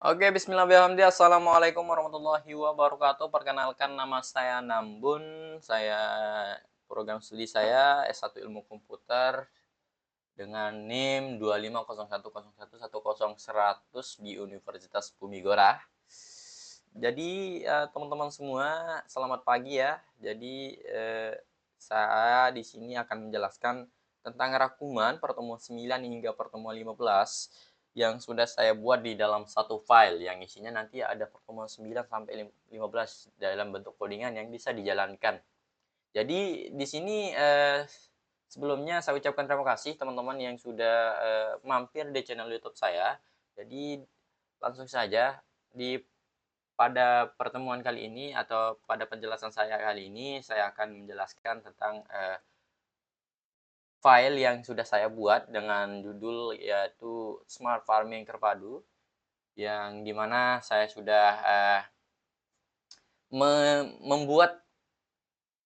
Oke, bismillahirrahmanirrahim. Assalamualaikum warahmatullahi wabarakatuh. Perkenalkan nama saya Nambun. Saya program studi saya S1 Ilmu Komputer dengan NIM 25010110100 di Universitas Bumi Gora. Jadi, teman-teman semua, selamat pagi ya. Jadi, saya di sini akan menjelaskan tentang rangkuman pertemuan 9 hingga pertemuan 15 yang sudah saya buat di dalam satu file yang isinya nanti ada pertemuan 9 sampai 15 dalam bentuk codingan yang bisa dijalankan. Jadi di sini sebelumnya saya ucapkan terima kasih teman-teman yang sudah mampir di channel YouTube saya. Jadi langsung saja di pada pertemuan kali ini atau pada penjelasan saya kali ini saya akan menjelaskan tentang file yang sudah saya buat dengan judul yaitu Smart Farming Terpadu, yang dimana saya sudah membuat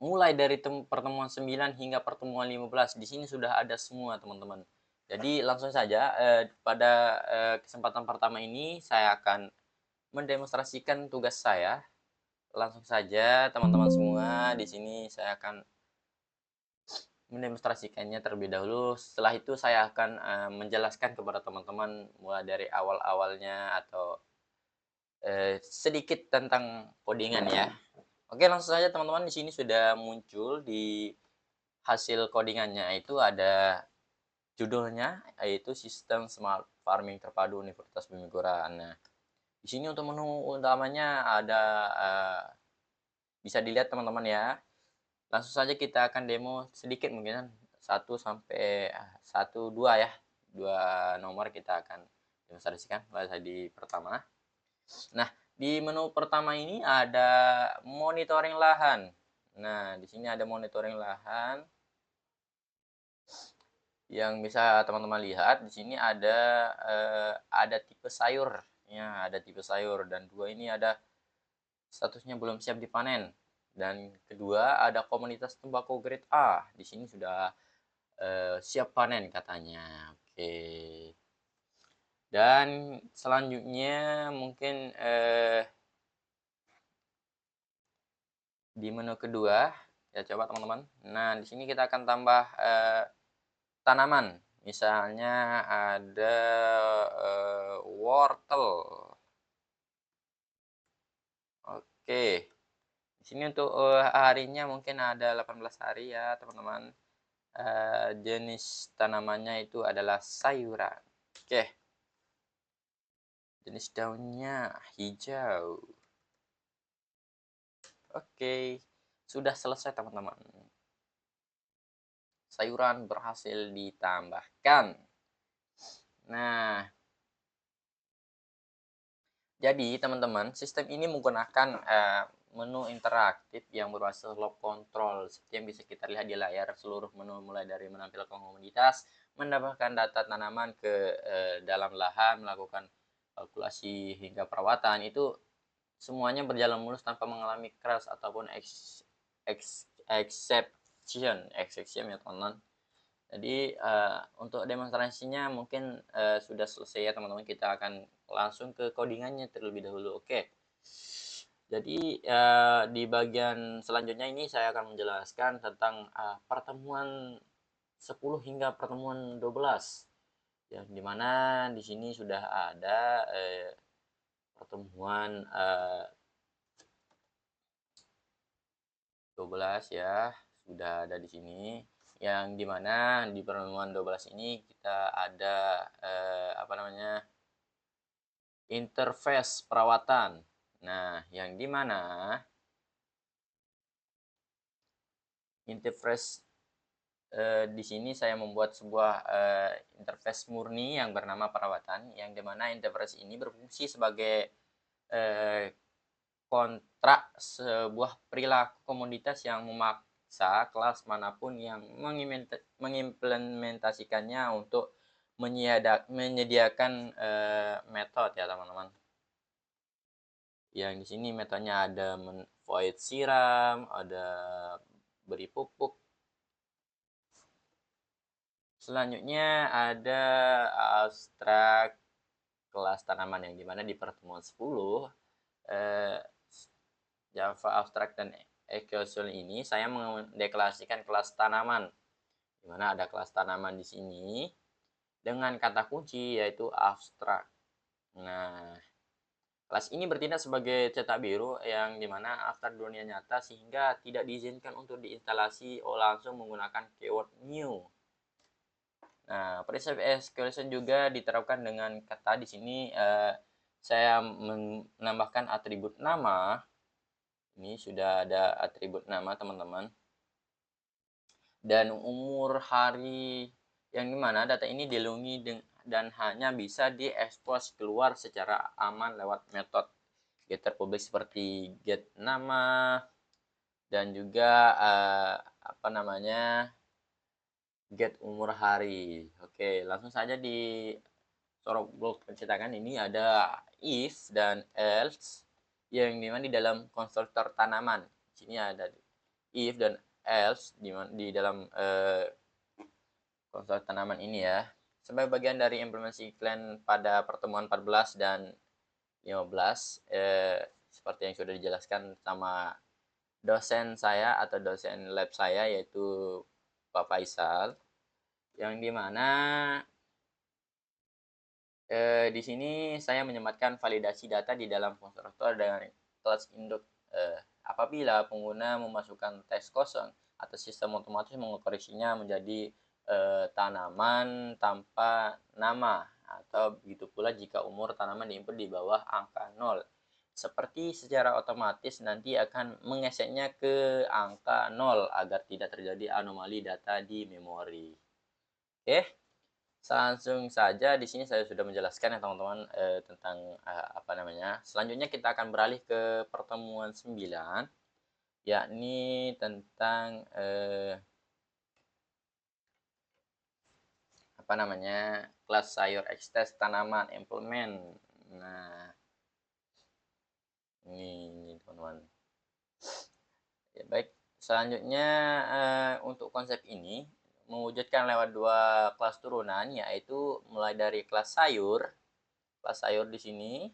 mulai dari pertemuan 9 hingga pertemuan 15. Di sini sudah ada semua teman-teman. Jadi langsung saja pada kesempatan pertama ini saya akan mendemonstrasikan tugas saya. Langsung saja teman-teman semua, di sini saya akan mendemonstrasikannya terlebih dahulu. Setelah itu saya akan menjelaskan kepada teman-teman mulai dari awal-awalnya atau sedikit tentang codingan ya. Oke, langsung saja teman-teman, di sini sudah muncul di hasil codingannya itu ada judulnya yaitu Sistem Smart Farming Terpadu Universitas Bumi Gora. Nah, di sini untuk menu utamanya ada bisa dilihat teman-teman ya. Langsung saja kita akan demo sedikit mungkin satu sampai satu dua ya. Dua nomor kita akan demonstrasikan mulai di pertama. Nah, di menu pertama ini ada monitoring lahan. Nah, di sini ada monitoring lahan yang bisa teman-teman lihat. Di sini ada tipe sayur. Ya, ada tipe sayur dan dua ini ada statusnya belum siap dipanen. Dan kedua ada komunitas tembakau grade A. Di sini sudah siap panen katanya. Oke. Dan selanjutnya mungkin di menu kedua ya, coba teman-teman. Nah, di sini kita akan tambah tanaman. Misalnya ada wortel. Oke. Di sini untuk harinya mungkin ada 18 hari ya, teman-teman. Jenis tanamannya itu adalah sayuran. Oke. Jenis daunnya hijau. Oke. Sudah selesai, teman-teman. Sayuran berhasil ditambahkan. Nah, jadi teman-teman, sistem ini menggunakan menu interaktif yang berbasis log control. Seperti yang bisa kita lihat di layar, seluruh menu mulai dari menampilkan komoditas, mendapatkan data tanaman ke dalam lahan, melakukan kalkulasi hingga perawatan, itu semuanya berjalan mulus tanpa mengalami crash ataupun exception ya teman-teman. Jadi untuk demonstrasinya mungkin sudah selesai ya teman-teman. Kita akan langsung ke codingannya terlebih dahulu. Oke. Jadi di bagian selanjutnya ini saya akan menjelaskan tentang pertemuan 10 hingga pertemuan 12. Ya, dimana di sini sudah ada pertemuan 12 ya, sudah ada di sini. Yang dimana di pertemuan 12 ini kita ada apa namanya, interface perawatan. Nah, yang dimana interface di sini saya membuat sebuah interface murni yang bernama perawatan, yang dimana interface ini berfungsi sebagai kontrak sebuah perilaku komoditas yang memaksa kelas manapun yang mengimplementasikannya untuk menyediakan metode ya teman-teman. Yang di sini metodenya ada void siram, ada beri pupuk. Selanjutnya ada abstrak kelas tanaman, yang dimana di pertemuan 10 eh, Java Abstract dan Equation ini saya mendeklarasikan kelas tanaman, di mana ada kelas tanaman di sini dengan kata kunci yaitu abstrak. Nah, kelas ini bertindak sebagai cetak biru yang dimana abstrak dunia nyata sehingga tidak diizinkan untuk diinstalasi langsung menggunakan keyword new. Nah, prinsip escalation juga diterapkan dengan kata di sini saya menambahkan atribut nama. Ini sudah ada atribut nama, teman-teman. Dan umur hari yang dimana data ini dilindungi dan hanya bisa diekspos keluar secara aman lewat metode getter public seperti get nama dan juga get umur hari. Oke, langsung saja di sorok blok pencetakan ini ada if dan else yang dimana di dalam konstruktor tanaman. Di sini ada if dan else di dalam konstruktor tanaman ini ya. Sebagai bagian dari implementasi Clang pada pertemuan 14 dan 15 seperti yang sudah dijelaskan sama dosen saya atau dosen lab saya yaitu Pak Faisal, yang dimana di sini saya menyematkan validasi data di dalam konstruktor dengan kelas induk. Apabila pengguna memasukkan teks kosong atau sistem otomatis mengoperasinya menjadi tanaman tanpa nama, atau begitu pula jika umur tanaman diinput di bawah angka 0. Seperti secara otomatis nanti akan mengeseknya ke angka 0 agar tidak terjadi anomali data di memori. Oke, langsung saja di sini saya sudah menjelaskan ya teman-teman tentang Selanjutnya kita akan beralih ke pertemuan 9, yakni tentang kelas sayur ekstens tanaman implement. Nah, ini teman-teman. Ya, baik, selanjutnya untuk konsep ini mewujudkan lewat dua kelas turunan, yaitu mulai dari kelas sayur di sini,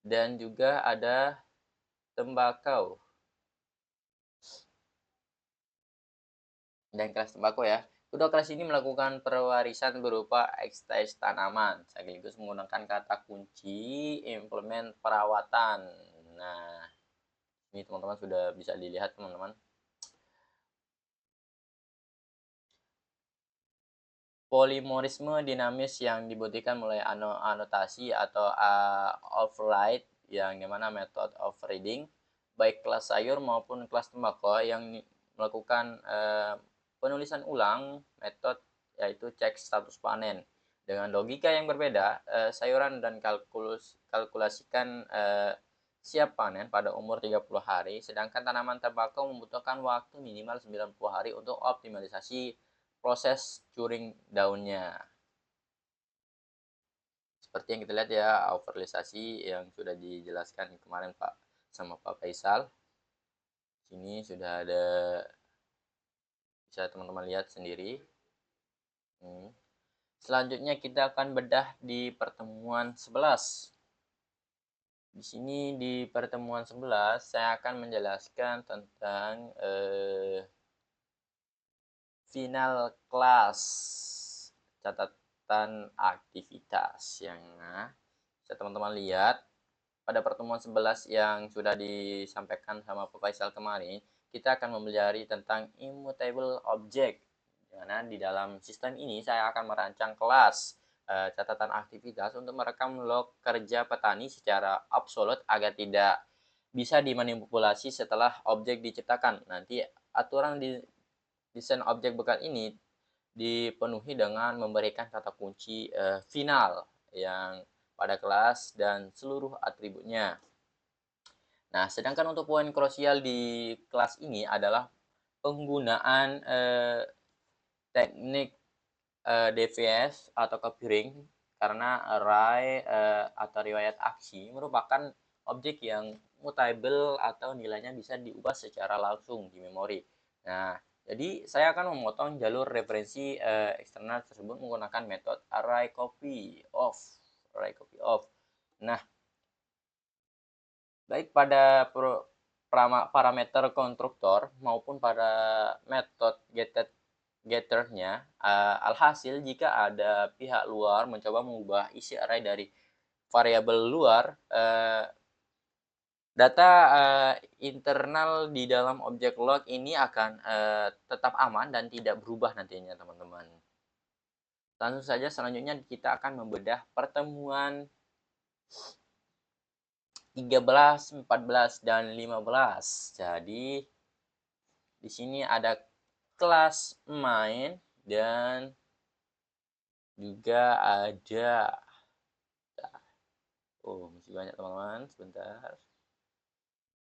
dan juga ada tembakau. Dan kelas tembakau ya. Kedua kelas ini melakukan pewarisan berupa ekstens tanaman, sekaligus menggunakan kata kunci implement perawatan. Nah, ini teman-teman sudah bisa dilihat teman-teman. Polimorisme dinamis yang dibuktikan mulai anotasi atau override yang dimana method of reading baik kelas sayur maupun kelas tembakau yang melakukan penulisan ulang metode yaitu cek status panen dengan logika yang berbeda. Sayuran dan kalkulasikan siap panen pada umur 30 hari, sedangkan tanaman tembakau membutuhkan waktu minimal 90 hari untuk optimalisasi proses curing daunnya. Seperti yang kita lihat ya, overlisasi yang sudah dijelaskan kemarin Pak sama Pak Faisal. Sini sudah ada, bisa teman-teman lihat sendiri. Selanjutnya kita akan bedah di pertemuan 11. Di sini di pertemuan 11 saya akan menjelaskan tentang final class, catatan aktivitas yang bisa teman-teman lihat pada pertemuan 11 yang sudah disampaikan sama Pak Faisal kemarin. Kita akan mempelajari tentang immutable object, dimana di dalam sistem ini saya akan merancang kelas catatan aktivitas untuk merekam log kerja petani secara absolut agar tidak bisa dimanipulasi setelah objek diciptakan. Nanti aturan di desain objek bekal ini dipenuhi dengan memberikan kata kunci final yang pada kelas dan seluruh atributnya. Nah, sedangkan untuk poin krusial di kelas ini adalah penggunaan teknik DVS atau copying, karena array atau riwayat aksi merupakan objek yang mutable atau nilainya bisa diubah secara langsung di memori. Nah, jadi saya akan memotong jalur referensi eksternal tersebut menggunakan metode array copy of write copy of. Nah, baik pada parameter konstruktor maupun pada metode getternya, alhasil jika ada pihak luar mencoba mengubah isi array dari variabel luar, data internal di dalam objek log ini akan tetap aman dan tidak berubah nantinya, teman-teman. Langsung saja selanjutnya kita akan membedah pertemuan 13, 14, dan 15. Jadi di sini ada kelas main dan juga ada masih banyak teman-teman, sebentar.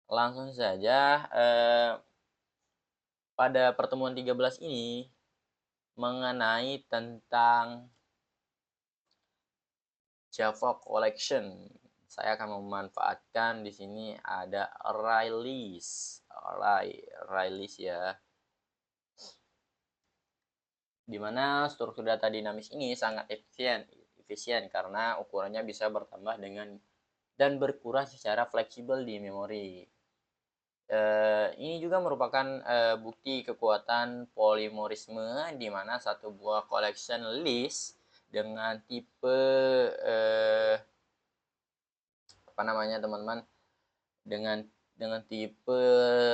Langsung saja pada pertemuan 13 ini mengenai tentang Java Collection. Saya akan memanfaatkan di sini ada release ya. Dimana struktur data dinamis ini sangat efisien karena ukurannya bisa bertambah dan berkurang secara fleksibel di memori. Ini juga merupakan bukti kekuatan polimorisme di mana satu buah collection list dengan tipe teman-teman, dengan tipe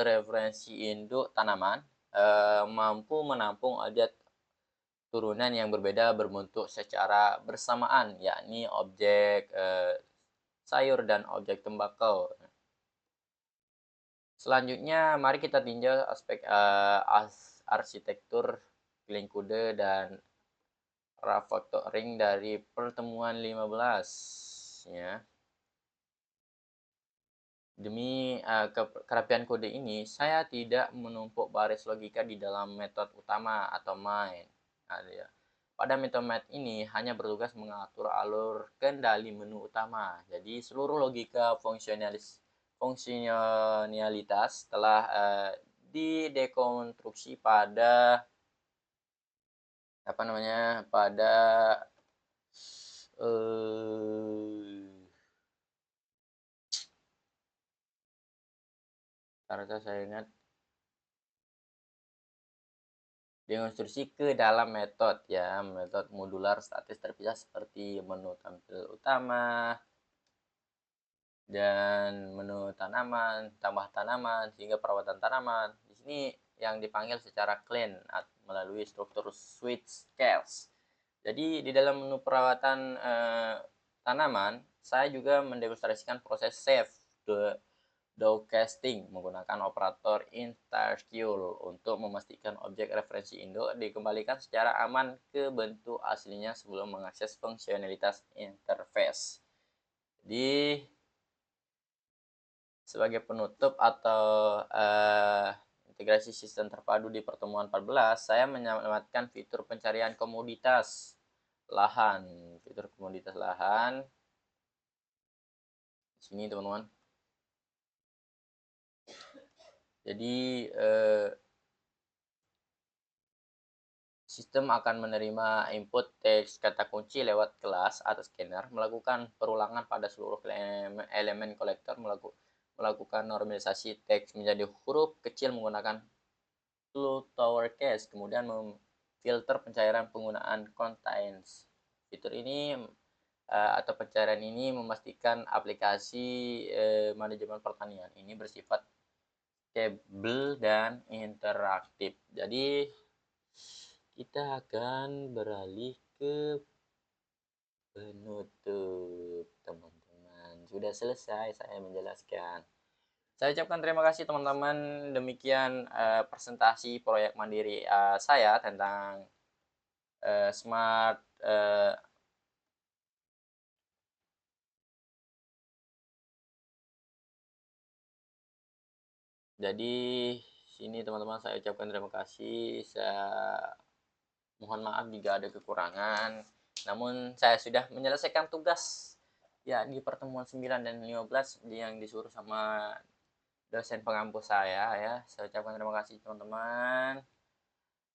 referensi induk tanaman mampu menampung objek turunan yang berbeda berbentuk secara bersamaan, yakni objek sayur dan objek tembakau. Selanjutnya, mari kita tinjau aspek arsitektur clean kode dan refactoring dari pertemuan 15 ya. Demi kerapian kode ini, saya tidak menumpuk baris logika di dalam metode utama atau main. Ya. Pada metode main ini hanya bertugas mengatur alur kendali menu utama. Jadi seluruh logika fungsionalitas telah didekonstruksi pada karena saya ingat dekonstruksi ke dalam metode ya, metode modular statis terpisah seperti menu tampil utama dan menu tanaman, tambah tanaman, sehingga perawatan tanaman. Di sini yang dipanggil secara clean melalui struktur switch scales. Jadi di dalam menu perawatan tanaman, saya juga mendemonstrasikan proses save dowcasting menggunakan operator intercule untuk memastikan objek referensi induk dikembalikan secara aman ke bentuk aslinya sebelum mengakses fungsionalitas interface. Jadi sebagai penutup atau integrasi sistem terpadu di pertemuan 14, saya menyelamatkan fitur pencarian komoditas lahan. Fitur komoditas lahan di sini, teman-teman. Jadi sistem akan menerima input teks kata kunci lewat kelas atau scanner, melakukan perulangan pada seluruh elemen kolektor, melakukan normalisasi teks menjadi huruf kecil menggunakan lowercase, kemudian memfilter pencairan penggunaan contains. Fitur ini atau pencairan ini memastikan aplikasi manajemen pertanian ini bersifat stable dan interaktif. Jadi kita akan beralih ke penutup, teman-teman. Sudah selesai saya menjelaskan. Saya ucapkan terima kasih, teman-teman. Demikian presentasi proyek mandiri saya tentang smart jadi sini, teman-teman, saya ucapkan terima kasih. Saya mohon maaf jika ada kekurangan. Namun saya sudah menyelesaikan tugas ya di pertemuan 9 dan 15 yang disuruh sama dosen pengampu saya ya. Saya ucapkan terima kasih, teman-teman.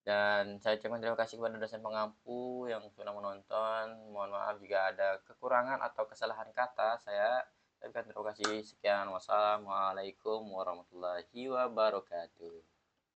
Dan saya ucapkan terima kasih kepada dosen pengampu yang sudah menonton. Mohon maaf jika ada kekurangan atau kesalahan kata. Saya ucapkan terima kasih. Sekian. Wassalamualaikum warahmatullahi wabarakatuh.